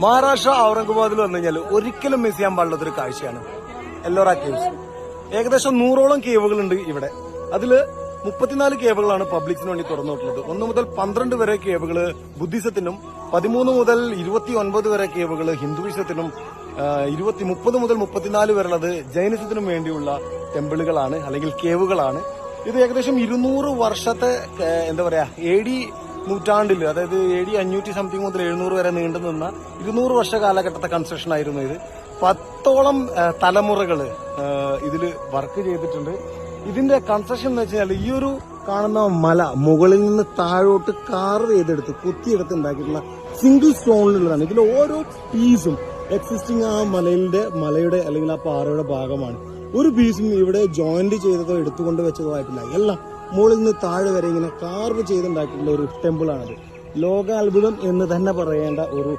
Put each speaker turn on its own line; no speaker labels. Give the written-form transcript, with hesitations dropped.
മഹാരാഷ്ട്ര ഔറംഗാബാദിൽ വന്നു കഴിഞ്ഞാൽ ഒരിക്കലും മിസ് ചെയ്യാൻ പാടുള്ളതൊരു കാഴ്ചയാണ് എല്ലോറ കേവ്സ്. ഏകദേശം 100ഓളം കേവുകളുണ്ട് ഇവിടെ. അതില് 34 കേവുകളാണ് പബ്ലിക്സിന് വേണ്ടി തുറന്നിട്ടുള്ളത്. 1 മുതൽ 12 വരെ കേവുകള് ബുദ്ധിസത്തിനും, 13 മുതൽ 29 വരെ കേവുകള് ഹിന്ദുയിസത്തിനും, 30 മുതൽ 34 വരെയുള്ളത് ജൈനിസത്തിനും വേണ്ടിയുള്ള ടെമ്പിളുകളാണ് അല്ലെങ്കിൽ കേവുകളാണ്. ഇത് ഏകദേശം 200 വർഷത്തെ എന്താ പറയാ AD നൂറ്റാണ്ടിൽ, അതായത് AD 500 സംതിങ് മുതൽ 700 വരെ നീണ്ടു നിന്ന 200 വർഷ കാലഘട്ടത്തെ കൺസ്ട്രക്ഷൻ ആയിരുന്നു ഇത്. 10ഓളം തലമുറകള് ഇതിൽ വർക്ക് ചെയ്തിട്ടുണ്ട്. ഇതിന്റെ കൺസ്ട്രക്ഷൻ എന്ന് വെച്ചാൽ ഈ ഒരു കാണുന്ന മല മുകളിൽ നിന്ന് താഴോട്ട് കാർവ് ചെയ്തെടുത്ത് കുത്തിയെടുത്ത് ഉണ്ടാക്കിയിട്ടുള്ള സിംഗിൾ സ്റ്റോണിലുള്ളതാണ്. ഇതിൽ ഓരോ പീസും എക്സിസ്റ്റിംഗ് ആ മലയുടെ അല്ലെങ്കിൽ ആ പാറയുടെ ഭാഗമാണ്. ഒരു പീസും ഇവിടെ ജോയിന്റ് ചെയ്തതോ എടുത്തുകൊണ്ട് വെച്ചതോ ആയിട്ടില്ല. എല്ലാം മുകളിൽ നിന്ന് താഴെ വരെ ഇങ്ങനെ കാർവ് ചെയ്തുണ്ടാക്കിയിട്ടുള്ള ഒരു ടെമ്പിളാണത്. ലോകാത്ഭുതം എന്ന് തന്നെ പറയേണ്ട ഒരു